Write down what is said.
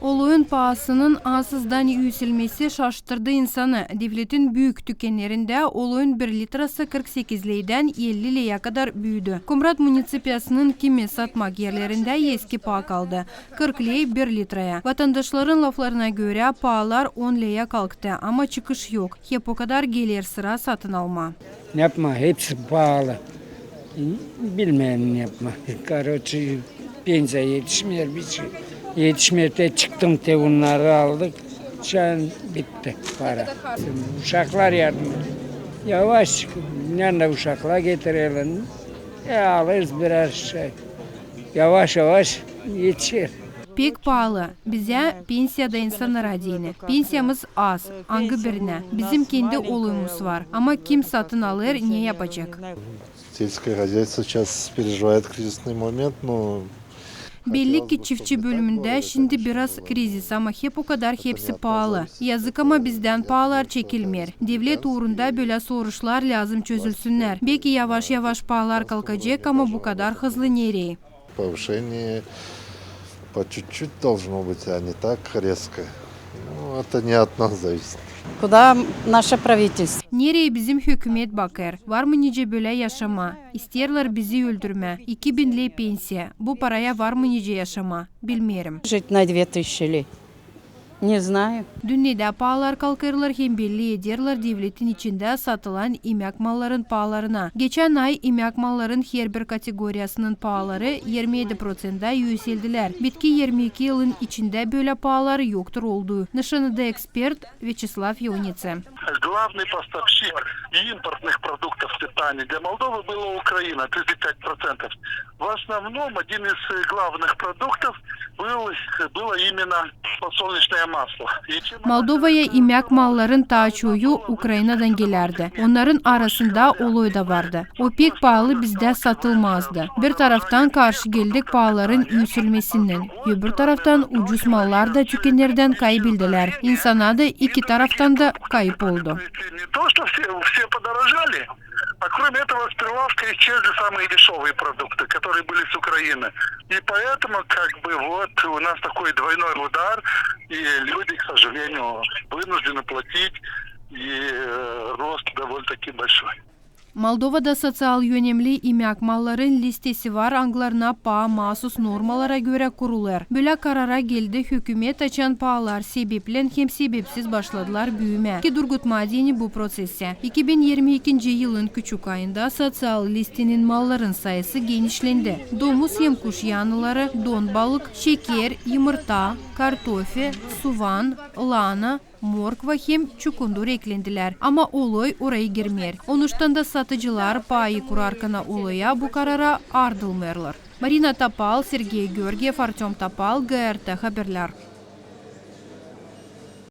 Oluğun pahasının ansızdan yükselmesi şaştırdı insanı. Devletin büyük tükenlerinde oluğun 1 litrası 48 leyden 50 leye kadar büyüdü. Kumrat munisipiyasının kimi satmak yerlerinde eski paha kaldı. 40 ley 1 litreye. Vatandaşların laflarına göre pahalar 10 leye kalktı ama çıkış yok. Hep o kadar gelir sıra satın alma. Yapma, hepsi pahalı. Bilmeyen yapma. Karoçı pensiye yetişmiyor bir şey. Yetişmiyor de çıktım te bunları aldık. Şu an bitti para. Uşaklar yardım. Yavaş yanında uşaklar getirelim. Alırız biraz şey. Yavaş yavaş yetişir. Pek pahalı. Bize pensiyada insanlara diyene. Pensiyamız az. Angı birine. Bizim kendi olumumuz var. Ama kim satın alır, ne yapacak? Сельское хозяйство сейчас переживает кризисный момент, но Belli ki çiftçi bölümünde şimdi biraz kriz ama hep o kadar hepsi pahalı. Yazık ama bizden pahalar çekilmiyor. Devlet uğrunda böyle soruşlar lazım çözülsünler. Belki yavaş yavaş pahalar kalkacak ama bu kadar hızlı nereye? повышение по чуть-чуть должно быть, а не так резко. Ну, это не от нас зависит. Куда наше правительство? Nereye bizim hükümet bakar? Var mı nice böyle yaşama? İsterler bizi öldürme. 2000 lei pensiye. Bu paraya var mı nice yaşama? Bilmiyorum. Жить на 2000 лей? Не знаю. Dünyada pahalar kalkarlar hem belli ederler devletin içinde satılan emek malların pahalarına. Geçen ay emek malların her bir kategoriyasının pahaları 27%'da yükseldiler. Bitki 22 yılın içinde böyle pahaları yoktur oldu. Nişanıda ekspert Вячеслав Ионице. Главный поставщик импортных продуктов питания для Молдовы была Украина, 35%. В основном один из главных продуктов было именно подсолнечное масло. Moldova'ya emek malların ta çoğu Ukrayna'dan gelirdi. Onların arasında oluğu da vardı. O pek pahalı bizde satılmazdı. Bir taraftan karşı geldik pahaların yükselmesinden. Öbür taraftan ucuz mallar da tükenirden kaybettiler. İnsana da iki taraftan da kayıp oldu. Не то, что все подорожали, а кроме этого с прилавка исчезли самые дешевые продукты, которые были с Украины. И поэтому вот у нас такой двойной удар, и люди, к сожалению, вынуждены платить, и рост довольно-таки большой. Moldova'da sosyal yönemli emek malların listesi var, anglarına paha mahsus normalara göre kurulur. Böyle karara geldi hükümet açan pahalar sebeple hem sebepsiz başladılar büyüme. Ki durgutma diyeni bu prosese. 2022 yılın küçük ayında sosyal listenin malların sayısı genişlendi. Domuz hem kuş yanıları, don balık, şeker, yumurta, kartofe, soğan, lahana, morkva hem çukundur eklendiler. Ama olay oraya girmiyor. Onuştan da satıcılar payı kurarkana olaya bu karara ardılmıyorlar. Marina Tapal, Sergey Georgiev, Artyom Tapal, GRT Haberler.